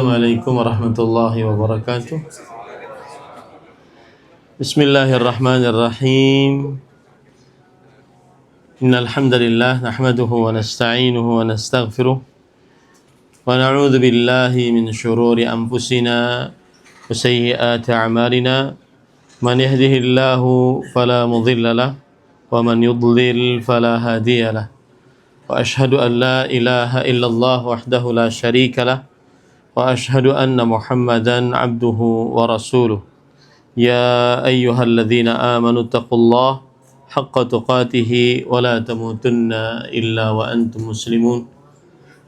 Assalamualaikum warahmatullahi wabarakatuh. Bismillahirrahmanirrahim. Innal hamdalillah nahmaduhu wa nasta'inuhu wa nastaghfiruh wa na'udzu billahi min shururi anfusina wa sayyiati a'malina. Man yahdihillahu fala mudilla lahu wa man yudlil fala hadiya lahu. Wa ashhadu an la ilaha illallah wahdahu la syarika lahu wa ashhadu anna Muhammadan abduhu wa rasuluh. Ya ayyuhalladzina amanu taqullaha haqqa tuqatih wa la tamutunna illa wa antum muslimun.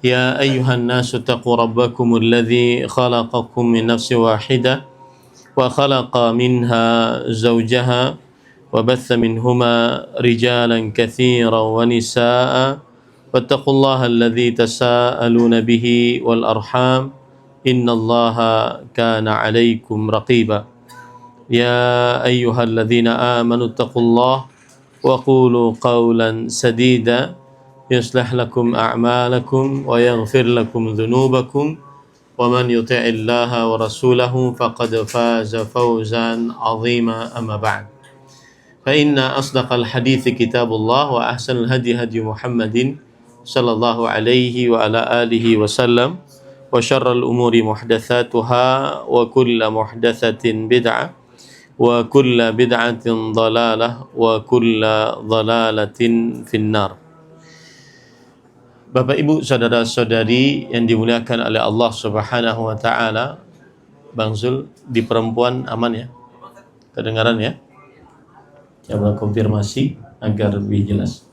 Ya ayyuhan nasu taqu rabbakumul ladzi khalaqakum min nafsin wahidah wa khalaqa minha zawjaha wa batha minhuma rijalan katsiran wa nisaa'a wattaqullaha alladzi tasaaluna bihi wal arham innallaha kana 'alaikum raqiba. Ya ayyuhalladzina amanu taqullaha wa qulu qawlan sadida yuslih lakum a'malakum wa yaghfir lakum dhunubakum wa man yuti'illaha wa rasulahu faqad faza fawzan 'azima. Amma ba'd. Fa inna asdaqal hadithi kitabullah wa ahsanal hadi hadi Muhammadin sallallahu alaihi wa ala alihi wa sallam wa syarrul umuri muhdatsatuha wa kullu muhdatsatin bid'ah wa kullu bid'atin dhalalah wa kullu dhalalatin finnar. Bapak Ibu, saudara-saudari yang dimuliakan oleh Allah Subhanahu wa taala, Bang Zul di perempuan aman ya? Kedengaran ya? Coba konfirmasi agar lebih jelas.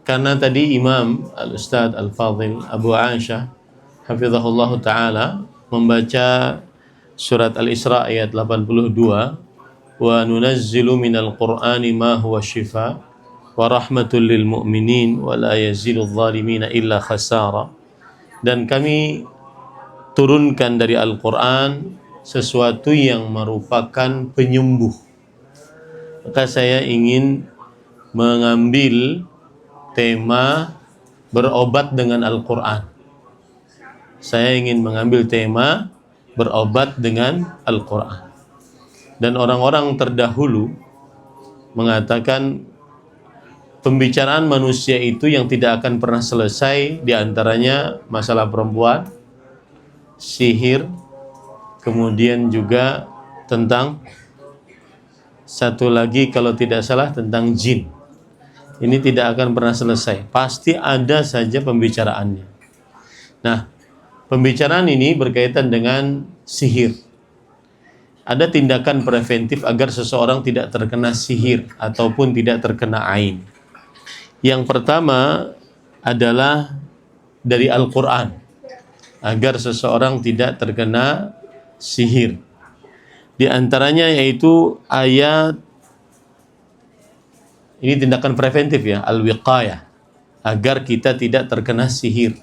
Karena tadi Imam Al-Ustadz Al-Fadhil Abu Aisyah hafizahullah ta'ala membaca surat Al-Isra ayat 82, wa nunazzilu minal qur'ani ma huwa shifa wa rahmatul lil mu'minin wa la yazidul zalimina illa khasara. Dan kami turunkan dari Al-Quran sesuatu yang merupakan penyembuh. Maka saya ingin mengambil tema berobat dengan Al-Quran. Saya ingin mengambil tema berobat dengan Al-Quran. Dan orang-orang terdahulu mengatakan pembicaraan manusia itu yang tidak akan pernah selesai, diantaranya masalah perempuan, sihir, kemudian juga tentang satu lagi kalau tidak salah tentang jin. Ini tidak akan pernah selesai. Pasti ada saja pembicaraannya. Nah, pembicaraan ini berkaitan dengan sihir. Ada tindakan preventif agar seseorang tidak terkena sihir ataupun tidak terkena ain. Yang pertama adalah dari Al-Quran, agar seseorang tidak terkena sihir. Di antaranya yaitu ayat, ini tindakan preventif ya, al-wiqayah, agar kita tidak terkena sihir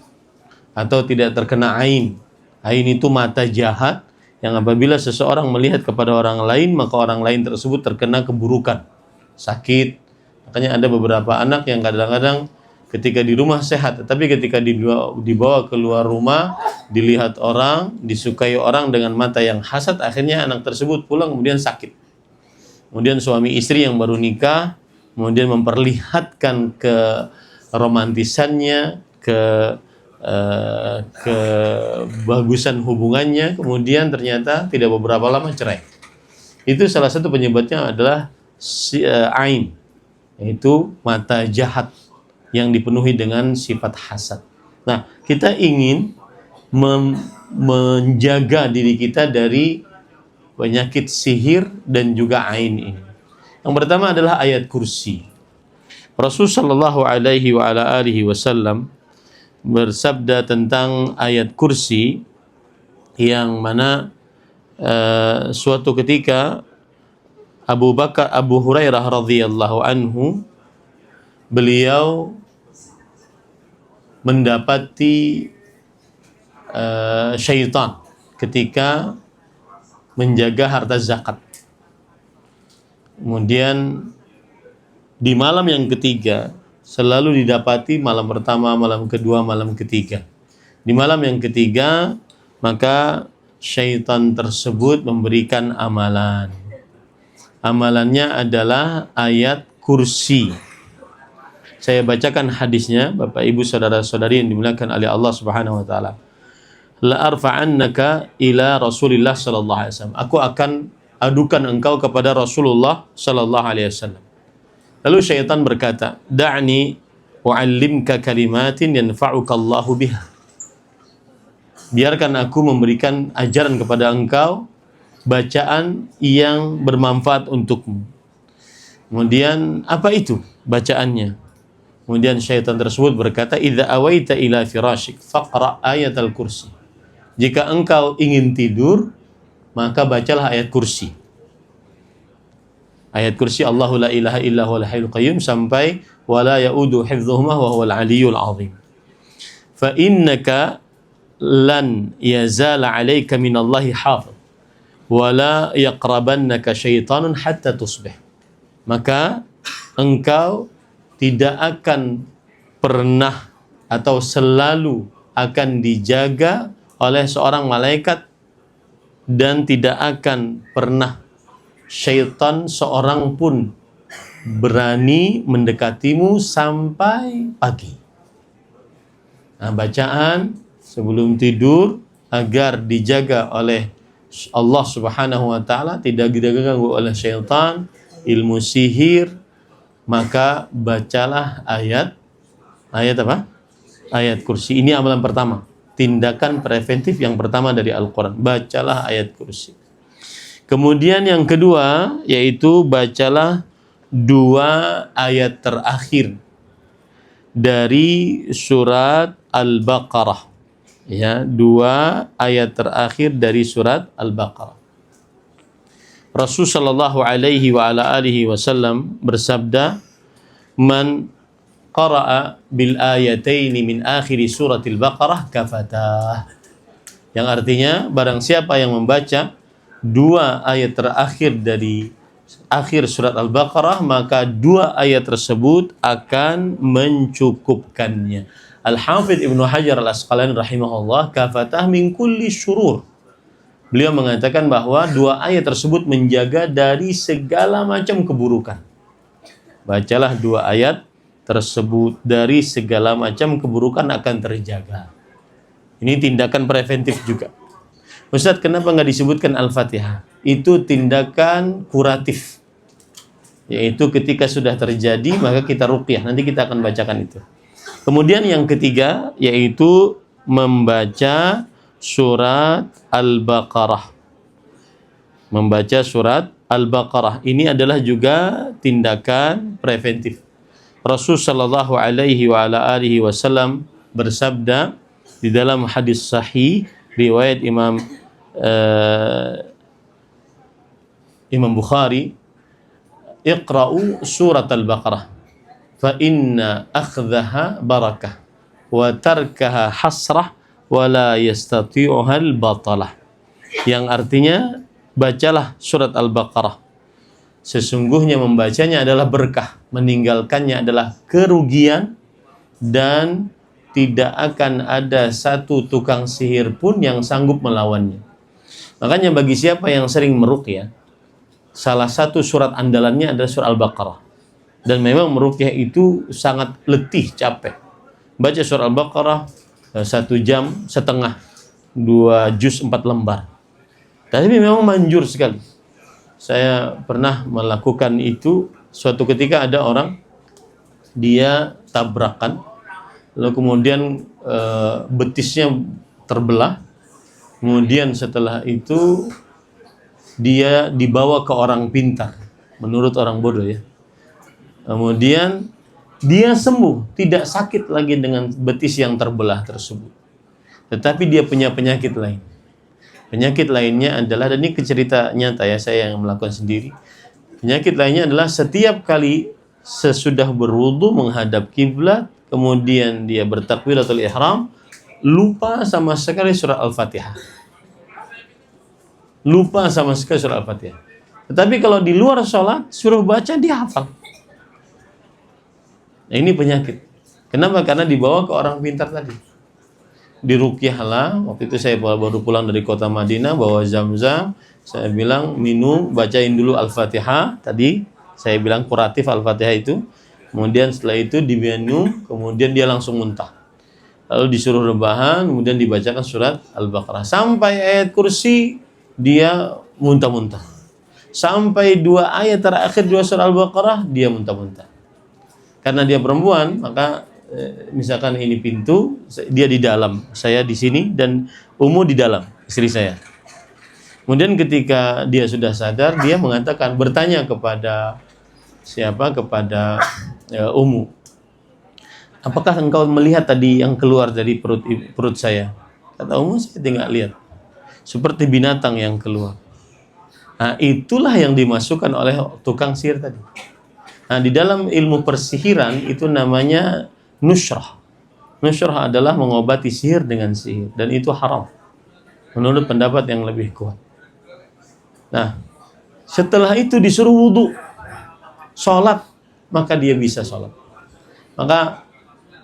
atau tidak terkena ain. Ain itu mata jahat yang apabila seseorang melihat kepada orang lain, maka orang lain tersebut terkena keburukan, sakit. Makanya ada beberapa anak yang kadang-kadang ketika di rumah sehat, tetapi ketika dibawa keluar rumah, dilihat orang, disukai orang dengan mata yang hasad, akhirnya anak tersebut pulang kemudian sakit. Kemudian suami istri yang baru nikah kemudian memperlihatkan keromantisannya, kebagusan hubungannya, kemudian ternyata tidak beberapa lama cerai. Itu salah satu penyebabnya adalah ain, yaitu mata jahat yang dipenuhi dengan sifat hasad. Nah, kita ingin menjaga diri kita dari penyakit sihir dan juga ain ini. Yang pertama adalah ayat kursi. Rasulullah sallallahu alaihi wa ala alihi wasallam bersabda tentang ayat kursi, yang mana suatu ketika Abu Hurairah radhiyallahu anhu, beliau mendapati syaitan ketika menjaga harta zakat. Kemudian di malam yang ketiga selalu didapati malam pertama, malam kedua, malam ketiga. Di malam yang ketiga, maka syaitan tersebut memberikan amalan. Amalannya adalah ayat kursi. Saya bacakan hadisnya, Bapak Ibu saudara-saudari yang dimuliakan oleh Allah Subhanahu wa taala. La arfa'annaka ila Rasulillah sallallahu alaihi wasallam. Aku akan adukan engkau kepada Rasulullah sallallahu alaihi wasallam. Lalu syaitan berkata, "Da'ni u'allimka kalimatin yanfa'uka Allahu biha." Biarkan aku memberikan ajaran kepada engkau, bacaan yang bermanfaat untukmu. Kemudian apa itu bacaannya? Kemudian syaitan tersebut berkata, "Idza awaita ila firashik faqra ayat al-kursi." Jika engkau ingin tidur, maka bacalah ayat kursi. Ayat kursi Allahu la ilaha illa huwal hayyul qayyum sampai wala yaudu hifdzuhuma wa huwal aliyyul azim. Fa innaka lan yazala 'alaika minallahi hafiz wala yaqrabannaka syaitanun hatta tusbih. Maka engkau tidak akan pernah atau selalu akan dijaga oleh seorang malaikat dan tidak akan pernah syaitan seorang pun berani mendekatimu sampai pagi. Nah, bacaan sebelum tidur agar dijaga oleh Allah Subhanahu wa taala, tidak diganggu oleh syaitan, ilmu sihir, maka bacalah ayat apa? Ayat kursi. Ini amalan pertama. Tindakan preventif yang pertama dari Al-Quran. Bacalah ayat kursi. Kemudian yang kedua, yaitu bacalah 2 ayat terakhir dari surat Al-Baqarah. Ya, 2 ayat terakhir dari surat Al-Baqarah. Rasul sallallahu alaihi wa ala alihi wasallam bersabda, "Man qara'a bil ayataini min akhir suratil Baqarah kafatah." Yang artinya, barang siapa yang membaca 2 ayat terakhir dari akhir surat Al-Baqarah, maka 2 ayat tersebut akan mencukupkannya. Al-Hafidh Ibnu Hajar Al-Asqalani rahimahullah, kafatah min kulli syurur. Beliau mengatakan bahwa 2 ayat tersebut menjaga dari segala macam keburukan. Bacalah 2 ayat tersebut, dari segala macam keburukan akan terjaga. Ini tindakan preventif juga. Ustadz, kenapa nggak disebutkan Al-Fatihah? Itu tindakan kuratif. Yaitu ketika sudah terjadi, maka kita ruqyah. Nanti kita akan bacakan itu. Kemudian yang ketiga, yaitu membaca surat Al-Baqarah. Membaca surat Al-Baqarah. Ini adalah juga tindakan preventif. Rasul sallallahu alaihi wa ala alihi wasallam bersabda di dalam hadis sahih riwayat Imam Bukhari, "Iqra'u surat Al-Baqarah fa inna akhdhaha barakah wa tarkaha hasrah wa la yastati'uha al-batalah." Yang artinya, bacalah surat Al-Baqarah. Sesungguhnya membacanya adalah berkah, meninggalkannya adalah kerugian, dan tidak akan ada satu tukang sihir pun yang sanggup melawannya. Makanya bagi siapa yang sering meruqyah, salah satu surat andalannya adalah surat Al-Baqarah. Dan memang meruqyah itu sangat letih, capek. Baca surat Al-Baqarah 1 jam setengah, 2 juz 4 lembar. Tapi memang manjur sekali. Saya pernah melakukan itu. Suatu ketika ada orang, dia tabrakan, lalu kemudian betisnya terbelah. Kemudian setelah itu dia dibawa ke orang pintar, menurut orang bodoh ya. Kemudian dia sembuh, tidak sakit lagi dengan betis yang terbelah tersebut. Tetapi dia punya penyakit lain. Penyakit lainnya adalah, dan ini cerita nyata ya, saya yang melakukan sendiri. Penyakit lainnya adalah setiap kali sesudah berwudu menghadap kiblat, kemudian dia bertakbiratul ihram, lupa sama sekali surah Al-Fatihah. Lupa sama sekali surah Al-Fatihah. Tetapi kalau di luar sholat, suruh baca, dia hafal. Nah, ini penyakit. Kenapa? Karena dibawa ke orang pintar tadi. diruqyahlah. Waktu itu saya baru pulang dari kota Madinah, bawa Zam-Zam. Saya bilang minum, bacain dulu Al-Fatihah. Tadi saya bilang kuratif Al-Fatihah itu. Kemudian setelah itu diminum, kemudian dia langsung muntah. Lalu disuruh rebahan, kemudian dibacakan surat Al-Baqarah. Sampai ayat kursi, dia muntah-muntah. Sampai 2 ayat terakhir 2 surat Al-Baqarah, dia muntah-muntah. Karena dia perempuan, maka misalkan ini pintu, dia di dalam, saya di sini, dan Umu di dalam, istri saya. Kemudian ketika dia sudah sadar, dia mengatakan, bertanya kepada siapa? Kepada Umu. Apakah engkau melihat tadi yang keluar dari perut saya? Kata Umu, saya tidak lihat. Seperti binatang yang keluar. Nah, itulah yang dimasukkan oleh tukang sihir tadi. Nah, di dalam ilmu persihiran itu namanya nushrah. Nushrah adalah mengobati sihir dengan sihir, dan itu haram menurut pendapat yang lebih kuat. Nah, setelah itu disuruh wudu, sholat, maka dia bisa sholat. Maka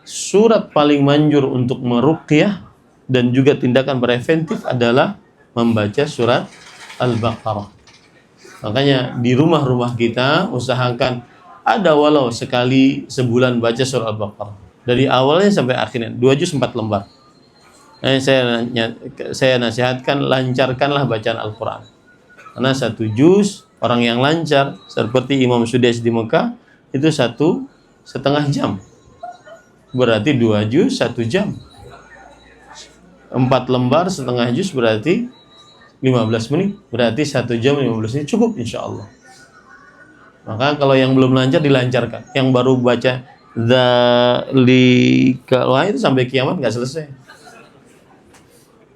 surat paling manjur untuk meruqyah dan juga tindakan preventif adalah membaca surat Al-Baqarah. Makanya di rumah-rumah kita usahakan ada walau sekali sebulan baca surat Al-Baqarah. Dari awalnya sampai akhirnya 2 juz 4 lembar. Saya nasihatkan lancarkanlah bacaan Al-Quran. Karena 1 juz orang yang lancar seperti Imam Sudais di Mekah itu 1,5 jam. Berarti 2 juz 1 jam. 4 lembar setengah juz berarti 15 menit. Berarti 1 jam 15 menit cukup insya Allah. Maka kalau yang belum lancar dilancarkan. Yang baru baca dzalika itu sampai kiamat nggak selesai.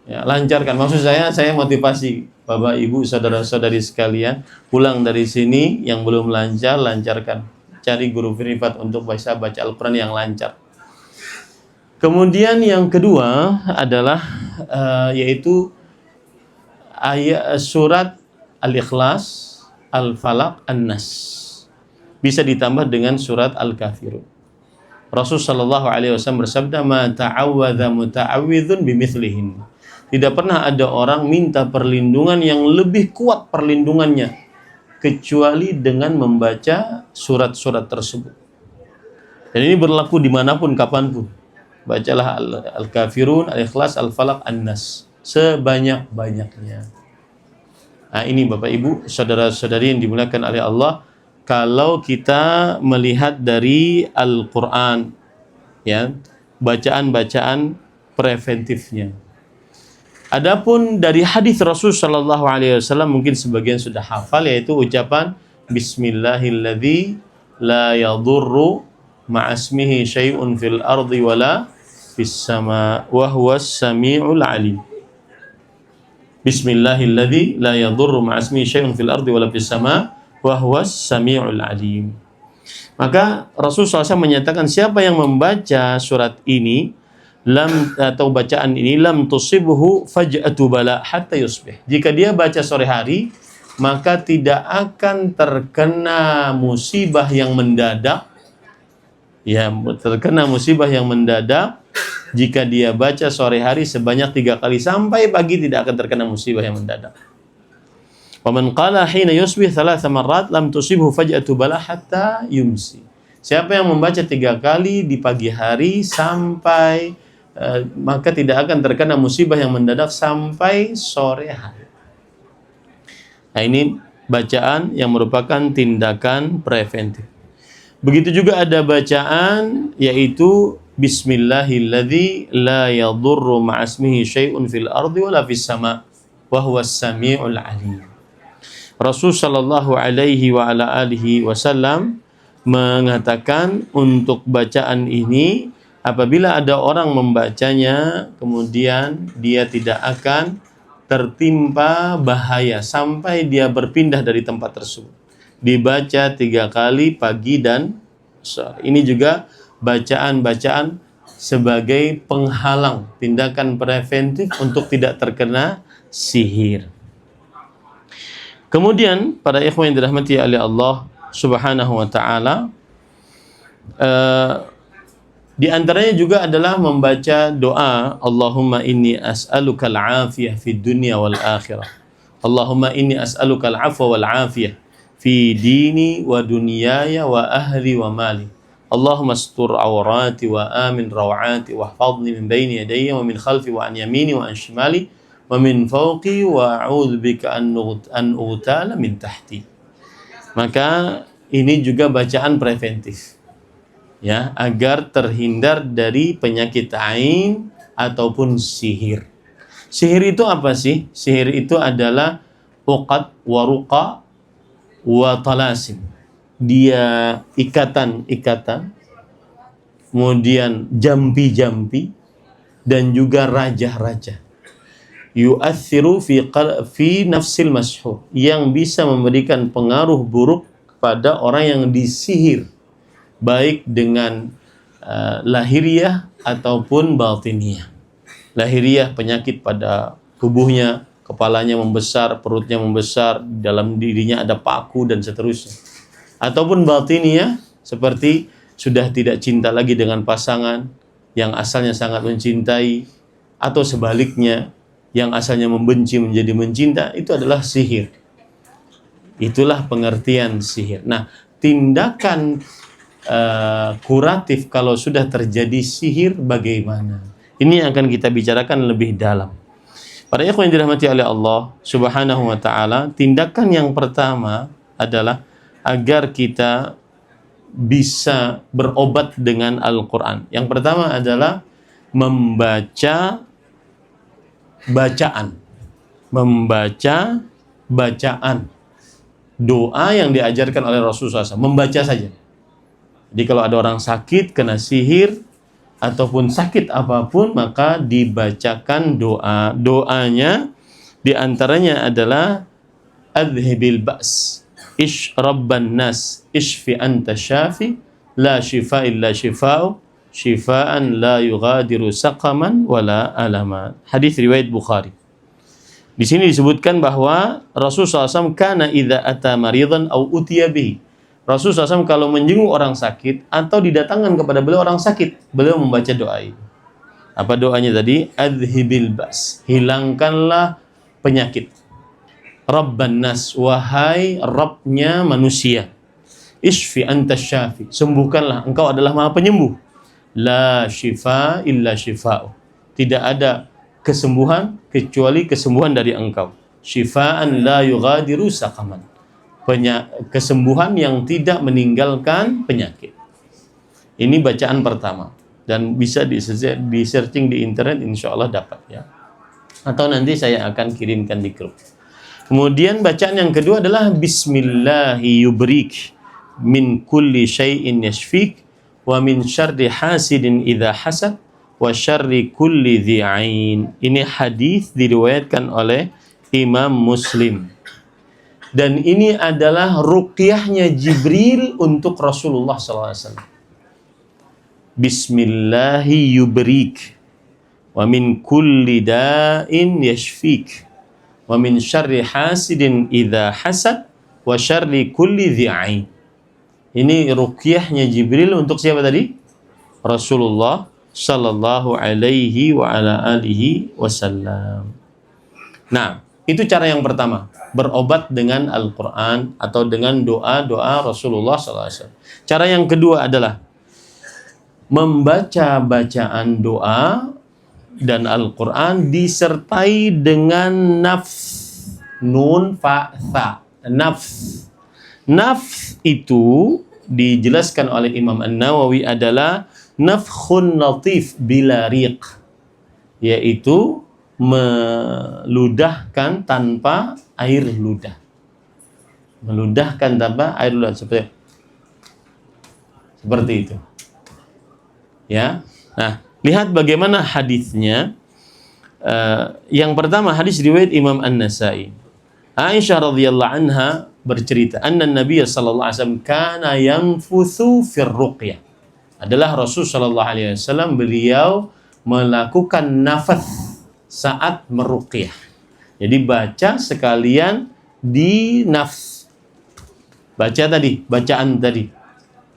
Ya, lancarkan. Maksud saya motivasi Bapak Ibu saudara-saudari sekalian, pulang dari sini yang belum lancar, lancarkan. Cari guru privat untuk bisa baca Al-Quran yang lancar. Kemudian yang kedua adalah yaitu ayat surat Al-Ikhlas, Al-Falaq, An-Nas. Bisa ditambah dengan surat Al-Kafirun. Rasul sallallahu alaihi wasallam bersabda, "Ma ta'awwadza muta'awwidzun bimithlihin." Tidak pernah ada orang minta perlindungan yang lebih kuat perlindungannya kecuali dengan membaca surat-surat tersebut. Dan ini berlaku dimanapun, kapanpun. Bacalah Al-Kafirun, Al-Ikhlas, Al-Falaq, An-Nas sebanyak-banyaknya. Nah, ini Bapak Ibu, saudara-saudari yang dimuliakan oleh Allah, kalau kita melihat dari Al-Quran, ya, bacaan-bacaan preventifnya. Adapun dari hadis Rasul Shallallahu Alaihi Wasallam mungkin sebagian sudah hafal, yaitu ucapan Bismillahilladzi la yadurru ma'asmihi syai'un fil ardi wala fis sama wa huwas sami'ul alim. Bismillahilladzi la yadurru ma'asmihi syai'un fil ardi wala fis sama wa huwas sami'ul alim. Maka Rasul SAW menyatakan siapa yang membaca surat ini atau bacaan ini lam tusibhu faj'atu bala hatta yusbih. Jika dia baca sore hari, maka tidak akan terkena musibah yang mendadak. Ya, terkena musibah yang mendadak jika dia baca sore hari sebanyak 3 kali sampai pagi tidak akan terkena musibah yang mendadak. Wa man qala hina yusbih 3 marrat lam tusibhu faj'atu bala hatta yumsi. Siapa yang membaca 3 kali di pagi hari sampai maka tidak akan terkena musibah yang mendadak sampai sore hari. Nah, ini bacaan yang merupakan tindakan preventif. Begitu juga ada bacaan yaitu Bismillahilladzi la yadurru ma'asmihi syai'un fil ardi wala fis sama wa huwas sami'ul alim. Rasul sallallahu alaihi wa ala alihi wasallam mengatakan untuk bacaan ini apabila ada orang membacanya kemudian dia tidak akan tertimpa bahaya sampai dia berpindah dari tempat tersebut. Dibaca 3 kali pagi dan sore. Ini juga bacaan-bacaan sebagai penghalang, tindakan preventif untuk tidak terkena sihir. Kemudian para ikhwan yang dirahmati oleh Allah Subhanahu wa taala, Di antaranya juga adalah membaca doa Allahumma inni as'alukal afiyah fid dunya wal akhirah. Allahumma inni as'alukal afwa wal afiyah fi dini wa dunyaya wa ahli wa mali. Allahumma astur awrati wa amin rawati wa hafadhni min bayni yadayya wa min khalfi wa an yamini wa an shimali wa min fawqi wa a'udzu bika an ughtala min tahti. Maka ini juga bacaan preventif, ya, agar terhindar dari penyakit ain ataupun sihir. Sihir itu apa sih? Sihir itu adalah uqad wa ruqa wa talasim. Dia ikatan-ikatan, kemudian jampi-jampi, dan juga raja-raja. Yu'athiru fi nafsil mashhur, yang bisa memberikan pengaruh buruk pada orang yang disihir, baik dengan lahiriah ataupun batiniah. Lahiriah, penyakit pada tubuhnya, kepalanya membesar, perutnya membesar, dalam dirinya ada paku dan seterusnya. Ataupun batiniah, seperti sudah tidak cinta lagi dengan pasangan yang asalnya sangat mencintai, atau sebaliknya yang asalnya membenci menjadi mencinta, itu adalah sihir. Itulah pengertian sihir. Nah, tindakan kuratif kalau sudah terjadi sihir bagaimana? Ini yang akan kita bicarakan lebih dalam. Para ikhwan yang dirahmati oleh Allah Subhanahu wa taala, tindakan yang pertama adalah agar kita bisa berobat dengan Al-Qur'an. Yang pertama adalah membaca bacaan. Membaca bacaan. Doa yang diajarkan oleh Rasulullah SAW, membaca saja. Jadi kalau ada orang sakit, kena sihir, ataupun sakit apapun, maka dibacakan doa. Doanya diantaranya adalah adhibil ba's, ish rabban nas, ishfi anta syafi, la shifa illa shifa'u, shifaan la yughadiru saqaman wala alaman. Hadis riwayat Bukhari. Di sini disebutkan bahwa Rasulullah SAW kana idza ata maridan au utiya bihi. Rasulullah SAW kalau menjenguk orang sakit atau didatangkan kepada beliau orang sakit, beliau membaca doa ini. Apa doanya tadi? Adhibil ba's, hilangkanlah penyakit. Rabban nas, wahai Rabbnya manusia. Ishfi anta syafi, sembuhkanlah, engkau adalah maha penyembuh. La shifa illa shifa'u, tidak ada kesembuhan kecuali kesembuhan dari engkau. Shifaan la yughadiru saqaman, kesembuhan yang tidak meninggalkan penyakit. Ini bacaan pertama, dan bisa di searching di internet, insya Allah dapat, ya. Atau nanti saya akan kirimkan di grup. Kemudian bacaan yang kedua adalah Bismillahi yubrik min kulli syai'in yashfik wa min syarri hasidin idza hasad wa syarri kulli dhi'ain. Ini hadis diriwayatkan oleh Imam Muslim. Dan ini adalah ruqyahnya Jibril untuk Rasulullah SAW. Bismillahi yubrik wa min kulli da'in yashfik wa min syarri hasidin idza hasad wa syarri kulli dhi'ain. Ini ruqyahnya Jibril untuk siapa tadi? Rasulullah sallallahu alaihi wa ala alihi wasallam. Nah, itu cara yang pertama, berobat dengan Al-Qur'an atau dengan doa-doa Rasulullah sallallahu alaihi wasallam. Cara yang kedua adalah membaca bacaan doa dan Al-Qur'an disertai dengan nafs, nun fa tha, nafs. Nafs itu dijelaskan oleh Imam An-Nawawi adalah nafkhun latif bila riq, yaitu meludahkan tanpa air ludah. Meludahkan tanpa air ludah, seperti itu. Ya. Nah, lihat bagaimana hadisnya. Yang pertama, hadis riwayat Imam An-Nasai. Aisyah radhiyallahu anha bercerita, anna Nabi sallallahu alaihi wasallam kana yanfuthu fir ruqyah. Adalah Rasul sallallahu alaihi wasallam, beliau melakukan nafas saat meruqyah. Jadi baca sekalian di nafs. Baca tadi, bacaan tadi.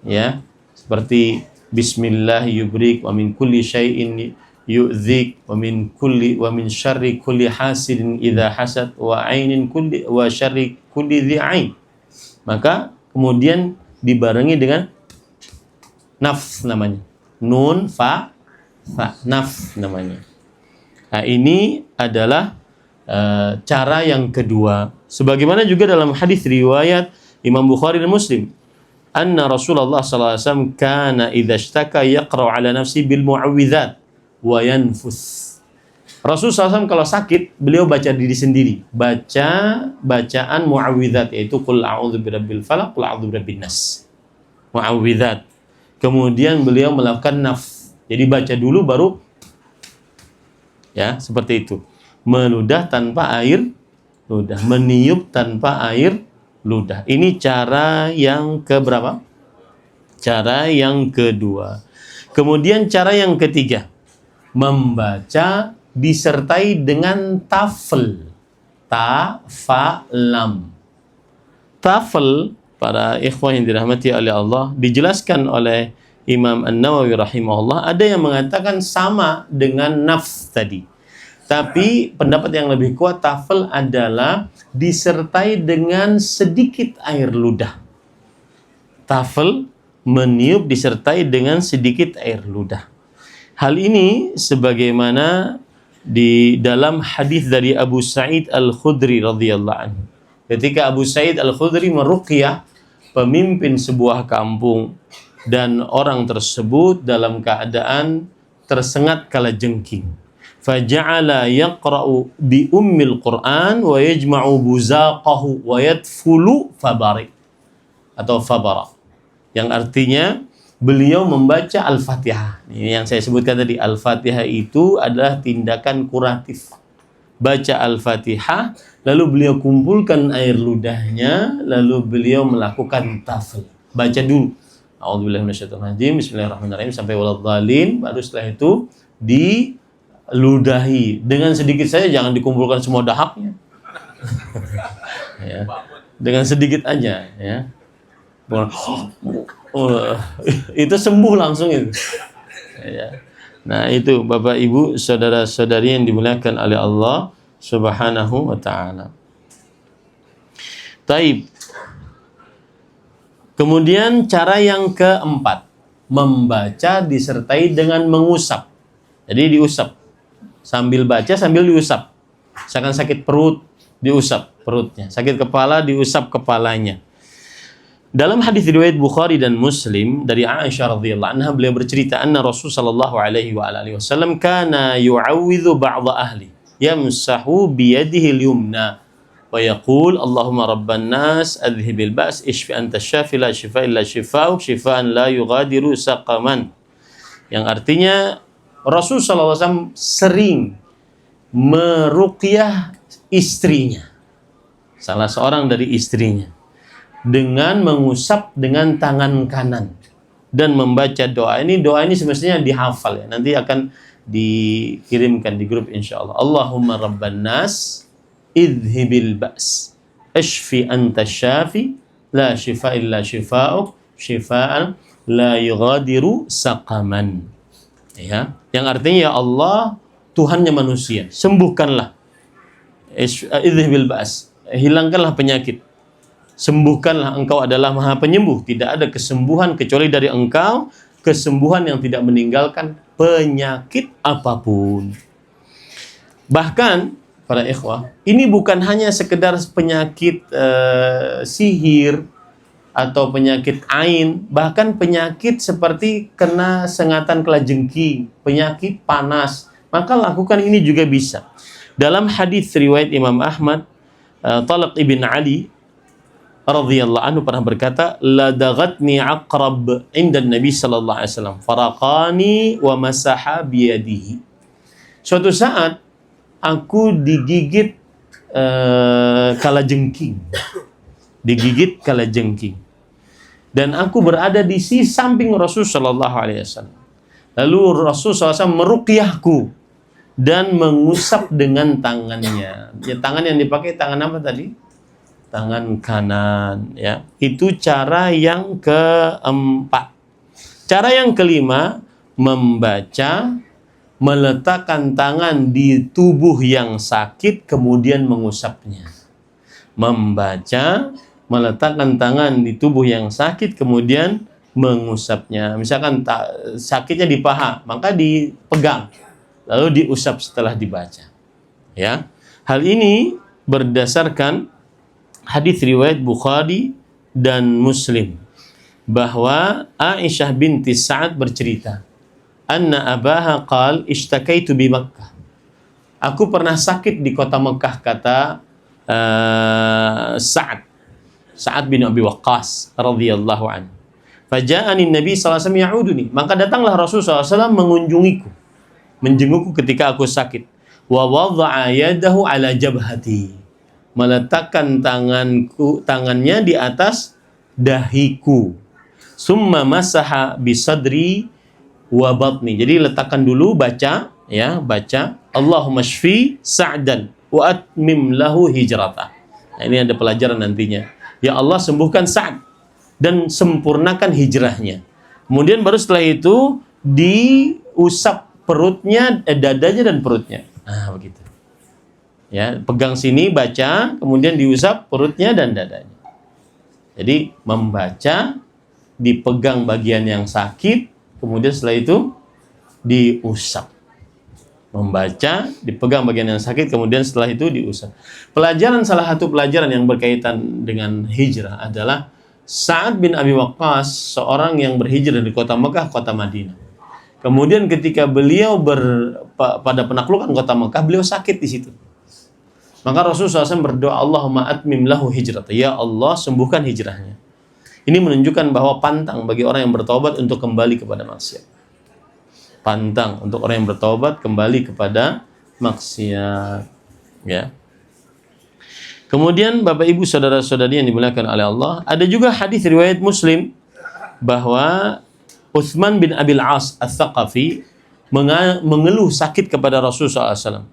Ya, seperti Bismillah yubrik wa min kulli syai'in yu'dzik wa min syarri kulli hasidin idza hasad wa ainin kulli wa syarri kulli dzi ain. Maka kemudian dibarengi dengan nafs namanya. Nun fa nafs namanya. Nah, ini adalah cara yang kedua. Sebagaimana juga dalam hadis riwayat Imam Bukhari dan Muslim, anna Rasulullah sallallahu alaihi wasallam kana idza ishtaka yaqra'u ala nafsi bil mu'awwidzat wa yanfus. Rasulullah SAW kalau sakit, beliau baca diri sendiri, baca bacaan mu'awwidzat, yaitu qul a'udzu birabbil falaq, qul a'udzu birabbin nas. Mu'awwidzat. Kemudian beliau melakukan nafs. Jadi baca dulu baru ya, seperti itu. Meludah tanpa air ludah, meniup tanpa air ludah. Ini cara yang keberapa? Cara yang kedua. Kemudian cara yang ketiga, membaca disertai dengan tafel. Ta, fa, lam. Tafel, para ikhwah yang dirahmati oleh Allah, dijelaskan oleh Imam An-Nawawi rahimahullah, ada yang mengatakan sama dengan nafs tadi. Tapi pendapat yang lebih kuat, tafel adalah disertai dengan sedikit air ludah. Tafel, meniup disertai dengan sedikit air ludah. Hal ini sebagaimana di dalam hadis dari Abu Sa'id Al-Khudri radhiyallahu anhu. Ketika Abu Sa'id Al-Khudri meruqyah pemimpin sebuah kampung dan orang tersebut dalam keadaan tersengat kalajengking. Faja'ala yaqra'u bi ummil Qur'an wa yajma'u buzaqahu wa yadfulu fabari atau fabara, yang artinya beliau membaca Al-Fatihah. Ini yang saya sebutkan tadi, Al-Fatihah itu adalah tindakan kuratif. Baca Al-Fatihah, lalu beliau kumpulkan air ludahnya, lalu beliau melakukan tafel. Baca dulu A'udzubillahi minasyaitonir rajim, bismillahirrahmanirrahim sampai waladhdallin, baru setelah itu diludahi dengan sedikit saja, jangan dikumpulkan semua dahaknya. Ya. Dengan sedikit aja ya. Itu sembuh langsung itu. Ya. Nah, itu Bapak Ibu, saudara-saudari yang dimuliakan oleh Allah Subhanahu wa taala. Taib. Kemudian cara yang keempat, membaca disertai dengan mengusap. Jadi diusap. Sambil baca sambil diusap. Misalkan sakit perut, diusap perutnya. Sakit kepala, diusap kepalanya. Dalam hadis riwayat Bukhari dan Muslim dari Aisyah radhiyallahu anha, beliau bercerita anna Rasul sallallahu alaihi wa alihi wasallam kana yu'awwidhu ba'd ahli yamsahu bi yadihi al-yumna wa yaqul Allahumma rabban nas adhhibil ba's ishfi anta syafi la shifaa illa shifaa'uk shifaan la yughadiru saqaman, yang artinya Rasul sallallahu alaihi wasallam sering meruqyah istrinya, salah seorang dari istrinya, dengan mengusap dengan tangan kanan dan membaca doa ini. Doa ini semestinya dihafal ya. Nanti akan dikirimkan di grup insyaallah. Allahumma rabban nas idhibil ba's ishfi anta syafi la shifaa illa shifaa'uk shifaan la yughadiru saqaman. Ya, yang artinya ya Allah, Tuhannya manusia, sembuhkanlah. Idhibil ba's, hilangkanlah penyakit. Sembuhkanlah, engkau adalah maha penyembuh. Tidak ada kesembuhan kecuali dari engkau, kesembuhan yang tidak meninggalkan penyakit apapun. Bahkan para ikhwah, ini bukan hanya sekedar penyakit sihir atau penyakit ain, bahkan penyakit seperti kena sengatan kelajengking, penyakit panas, maka lakukan ini juga bisa. Dalam hadis riwayat Imam Ahmad, Talq ibn Ali radhiyallahu anhu pernah berkata, la daghatni aqrab inda Nabi sallallahu alaihi wasallam faraqani wa masaha biyadihi. Suatu saat aku digigit kalajengking. Digigit kalajengking. Dan aku berada di sisi samping Rasul sallallahu alaihi wasallam. Lalu Rasul sallallahu alaihi wasallam meruqyahku dan mengusap dengan tangannya. Ya, tangan yang dipakai tangan apa tadi? Tangan kanan ya. Itu cara yang keempat. Cara yang kelima, membaca, meletakkan tangan di tubuh yang sakit kemudian mengusapnya. Membaca, meletakkan tangan di tubuh yang sakit kemudian mengusapnya. Misalkan sakitnya di paha, maka dipegang lalu diusap setelah dibaca. Ya. Hal ini berdasarkan hadis riwayat Bukhari dan Muslim bahwa Aisyah binti Sa'ad bercerita, anna abaha qal ishtakaitu bi Makkah. Aku pernah sakit di kota Mekah, kata Sa'ad bin Abi Waqqas radhiyallahu anhu. Faja'ani Nabi sallallahu alaihi wasallam ya'uduni. Maka datanglah Rasulullah SAW mengunjungiku, menjengukku ketika aku sakit. Wa wadha'a yadahu ala jabhati. Meletakkan tangannya di atas dahiku. Summa masaha bisadri wa batni. Jadi letakkan dulu, baca Allahumma shfi Sa'dan wa atmim lahu hijratah. Nah, ini ada pelajaran nantinya. Ya Allah, sembuhkan Sa'ad dan sempurnakan hijrahnya. Kemudian baru setelah itu diusap perutnya, dadanya dan perutnya. Nah, begitu. Ya, pegang sini, baca, kemudian diusap perutnya dan dadanya. Jadi membaca, dipegang bagian yang sakit, kemudian setelah itu diusap. Membaca, dipegang bagian yang sakit, kemudian setelah itu diusap. Salah satu pelajaran yang berkaitan dengan hijrah adalah Sa'ad bin Abi Waqqas, seorang yang berhijrah dari kota Mekah ke kota Madinah. Kemudian ketika beliau pada penaklukan kota Mekah, beliau sakit di situ. Maka Rasulullah SAW berdoa, Allahumma atmim lahu hijrata. Ya Allah, sembuhkan hijrahnya. Ini menunjukkan bahwa pantang bagi orang yang bertobat untuk kembali kepada maksiat. Pantang untuk orang yang bertobat kembali kepada maksiat. Ya. Kemudian Bapak Ibu saudara-saudari yang dimuliakan oleh Allah, ada juga hadis riwayat Muslim bahwa Utsman bin Abil As Ats-Tsaqafi mengeluh sakit kepada Rasulullah SAW.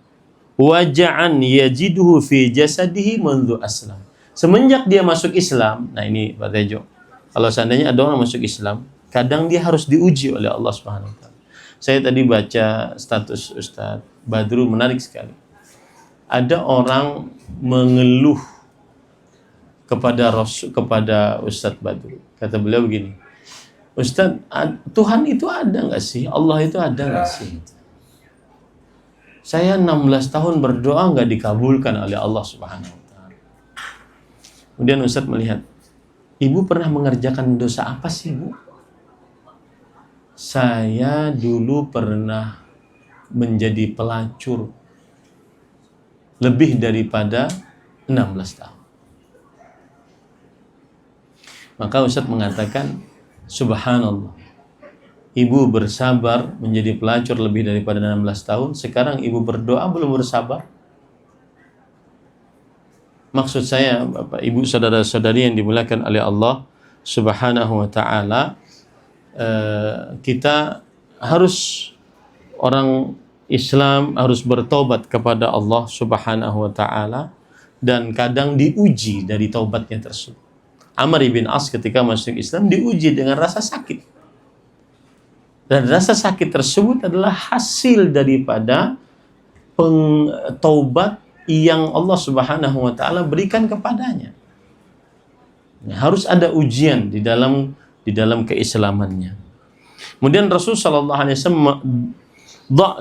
Waja'an yajiduhu fi jasadihi mandhu aslam. Semenjak dia masuk Islam, nah ini Pak Tejo, kalau seandainya ada orang masuk Islam, kadang dia harus diuji oleh Allah Subhanahu wa taala. Saya tadi baca status Ustadz Badrul, menarik sekali. Ada orang mengeluh kepada Ustadz Badrul. Kata beliau begini, Ustadz, Tuhan itu ada nggak sih? Allah itu ada nggak sih? Saya 16 tahun berdoa nggak dikabulkan oleh Allah Subhanahu wa taala. Kemudian Ustadz melihat, Ibu pernah mengerjakan dosa apa sih, Bu? Saya dulu pernah menjadi pelacur lebih daripada 16 tahun. Maka Ustadz mengatakan, Subhanallah, Ibu bersabar menjadi pelacur lebih daripada 16 tahun, sekarang Ibu berdoa belum bersabar? Maksud saya, Bapak, Ibu, saudara-saudari yang dimuliakan oleh Allah Subhanahu wa taala, kita harus, orang Islam harus bertobat kepada Allah Subhanahu wa taala, dan kadang diuji dari taubatnya tersebut. Amr bin As ketika masuk Islam diuji dengan rasa sakit. Dan rasa sakit tersebut adalah hasil daripada taubat yang Allah Subhanahu wa taala berikan kepadanya. Harus ada ujian di dalam keislamannya. Kemudian Rasul sallallahu alaihi wasallam,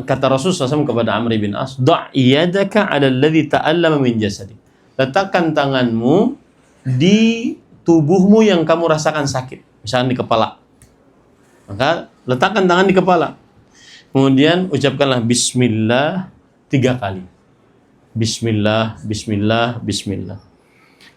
kata Rasul SAW kepada Amr bin As, "Da' yadaka 'ala alladhi ta'allama min jasadi." Letakkan tanganmu di tubuhmu yang kamu rasakan sakit, misalnya di kepala. Maka letakkan tangan di kepala. Kemudian ucapkanlah bismillah 3 kali. Bismillah, bismillah, bismillah.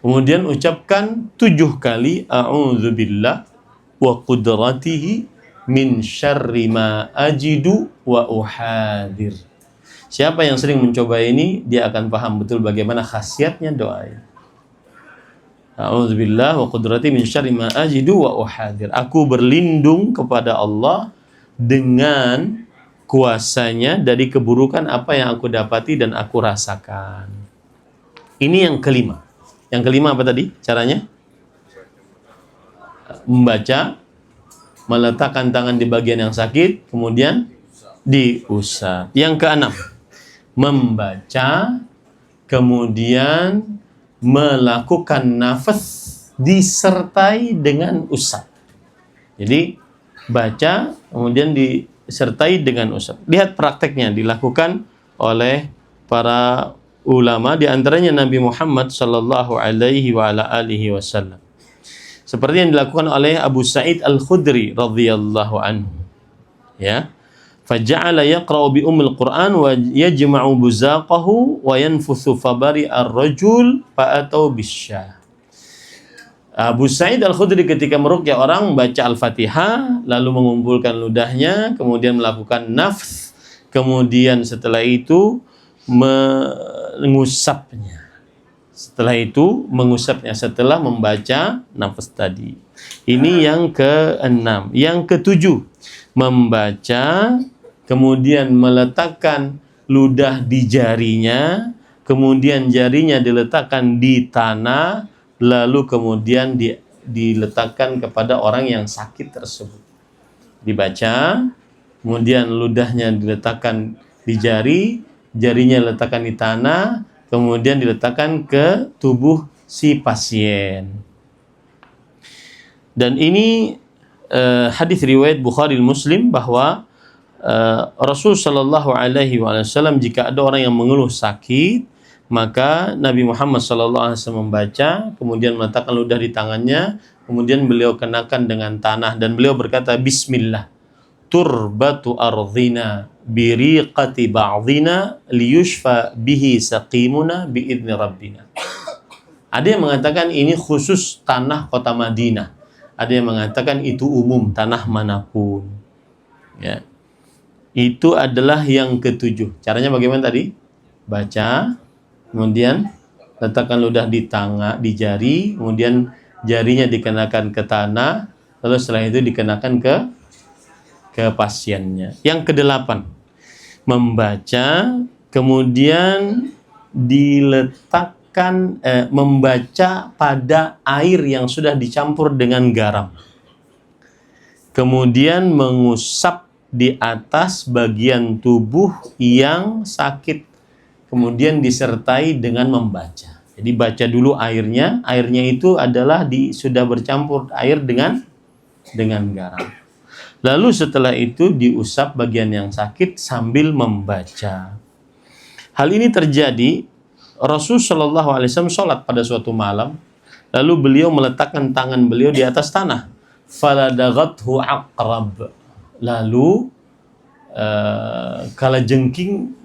Kemudian ucapkan 7 kali a'udzubillah wa qudratihi min syarri ma ajidu wa uhadir. Siapa yang sering mencoba ini, dia akan paham betul bagaimana khasiatnya doa ini. A'udzubillah wa qudratihi min syarri ma ajidu wa uhadir. Aku berlindung kepada Allah dengan kuasanya dari keburukan apa yang aku dapati dan aku rasakan. Ini yang kelima. Yang kelima apa tadi caranya? Membaca, meletakkan tangan di bagian yang sakit, kemudian diusap. Yang keenam, membaca, kemudian melakukan nafas disertai dengan usap. Jadi baca, kemudian disertai dengan usap. Lihat prakteknya dilakukan oleh para ulama, di antaranya Nabi Muhammad sallallahu alaihi wa ala alihi wasallam. Seperti yang dilakukan oleh Abu Sa'id Al-Khudri radhiyallahu anhu. Ya. Faja'ala yaqra'u bi ummil Qur'an wa yajma'u buzaqahu wa yanfuthu fabari ar-rajul fa'atau bisyah. Abu Sa'id Al-Khudri ketika meruqyah orang baca Al-Fatihah, lalu mengumpulkan ludahnya, kemudian melakukan nafs, kemudian setelah itu mengusapnya. Setelah membaca nafas tadi. Ini yang keenam. Yang ketujuh, membaca, kemudian meletakkan ludah di jarinya, kemudian jarinya diletakkan di tanah, lalu kemudian diletakkan kepada orang yang sakit tersebut. Dibaca, kemudian ludahnya diletakkan di jari, jarinya diletakkan di tanah, kemudian diletakkan ke tubuh si pasien. Dan ini hadis riwayat Bukhari Muslim bahwa Rasul sallallahu alaihi wasallam, jika ada orang yang mengeluh sakit, maka Nabi Muhammad sallallahu alaihi wasallam membaca, kemudian meletakkan ludah di tangannya, kemudian beliau kenakan dengan tanah dan beliau berkata, Bismillah, turbatu ardhina biriqati ba'dina liyushfa bihi saqimuna biidni rabbina. Ada yang mengatakan ini khusus tanah kota Madinah. Ada yang mengatakan itu umum tanah manapun. Ya. Itu adalah yang ketujuh. Caranya bagaimana tadi? Baca, kemudian letakkan ludah di tangan, di jari, kemudian jarinya dikenakan ke tanah, lalu setelah itu dikenakan ke pasiennya. Yang kedelapan, membaca, kemudian diletakkan, membaca pada air yang sudah dicampur dengan garam. Kemudian mengusap di atas bagian tubuh yang sakit. Kemudian disertai dengan membaca. Jadi baca dulu airnya. Airnya itu adalah sudah bercampur air dengan garam. Lalu setelah itu diusap bagian yang sakit sambil membaca. Hal ini terjadi, Rasul Shallallahu Alaihi Wasallam sholat pada suatu malam, lalu beliau meletakkan tangan beliau di atas tanah. Faladaghathu aqrab. Lalu kalajengking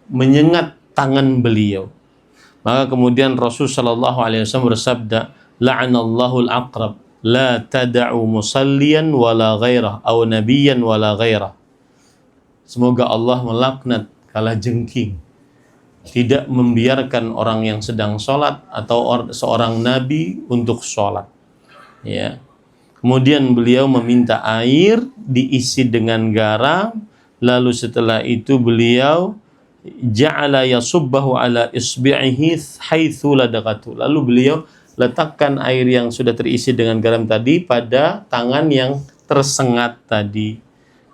menyengat tangan beliau. Maka kemudian Rasul Shallallahu Alaihi Wasallam bersabda, La'anallahu al-aqrab. La tada'u musalliyan wala ghairah aw nabiyyan wala ghairah. Semoga Allah melaknat kalajengking, tidak membiarkan orang yang sedang sholat atau seorang nabi untuk sholat. Ya. Kemudian beliau meminta air diisi dengan garam, lalu setelah itu beliau ja'ala yasubbahu ala isbi'ihi haitsu ladaqatu. Lalu beliau letakkan air yang sudah terisi dengan garam tadi pada tangan yang tersengat tadi.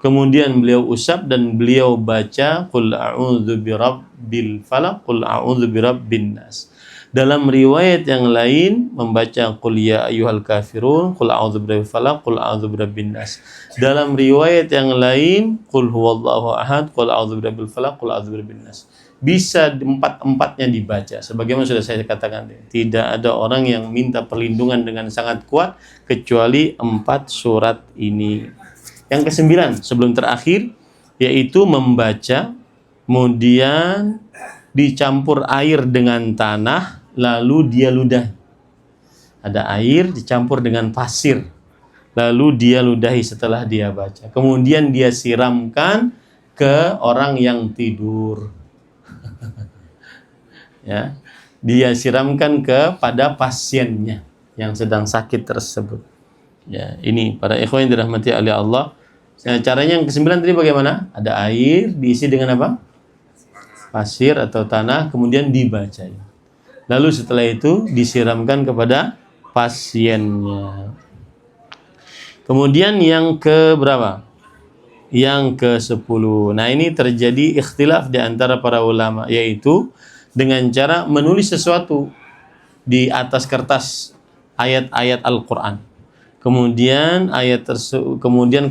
Kemudian beliau usap dan beliau baca Qul a'udzu birabbil falaq, Qul a'udzu birabbin nas. Dalam riwayat yang lain membaca Qul ya ayyuhal kafirun, Qul a'udzu birabbil falaq, Qul a'udzu birabbin nas. Dalam riwayat yang lain Qul huwallahu ahad, Qul a'udzu birabbil falaq, Qul a'udzu birabbin nas. Bisa empat-empatnya dibaca. Sebagaimana sudah saya katakan, tidak ada orang yang minta perlindungan dengan sangat kuat kecuali 4 surat ini. Yang kesembilan, sebelum terakhir, yaitu membaca, kemudian dicampur air dengan tanah, lalu dia ludahi. Ada air dicampur dengan pasir, lalu dia ludahi setelah dia baca. Kemudian dia siramkan ke orang yang tidur. Ya, dia siramkan kepada pasiennya yang sedang sakit tersebut. Ya, ini para ikhwan yang dirahmati oleh Allah. Caranya yang kesembilan tadi bagaimana? Ada air diisi dengan apa? Pasir atau tanah, kemudian dibaca. Lalu setelah itu disiramkan kepada pasiennya. Kemudian yang ke berapa? Yang ke-10. Nah, ini terjadi ikhtilaf di antara para ulama, yaitu dengan cara menulis sesuatu di atas kertas ayat-ayat Al-Qur'an. Kemudian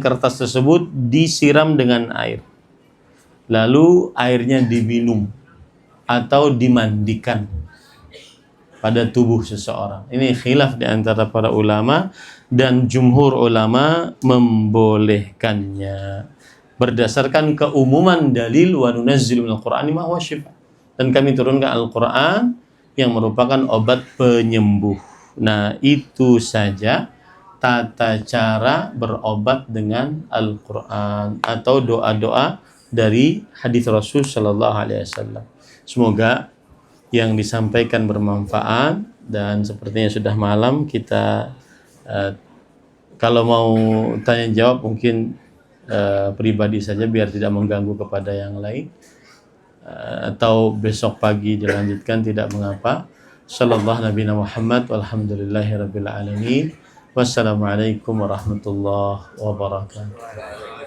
kertas tersebut disiram dengan air. Lalu airnya diminum atau dimandikan pada tubuh seseorang. Ini khilaf di antara para ulama, dan jumhur ulama membolehkannya berdasarkan keumuman dalil wa nunazzilu minal Qur'ani ma huwa syifaa. Dan kami turunkan Al-Qur'an yang merupakan obat penyembuh. Nah, itu saja tata cara berobat dengan Al-Qur'an atau doa-doa dari hadis Rasul sallallahu alaihi wasallam. Semoga yang disampaikan bermanfaat, dan sepertinya sudah malam, kita kalau mau tanya jawab mungkin pribadi saja biar tidak mengganggu kepada yang lain, atau besok pagi dilanjutkan tidak mengapa. Sallallahu Nabi Muhammad walhamdulillahi rabbil alamin. Wassalamualaikum warahmatullahi wabarakatuh.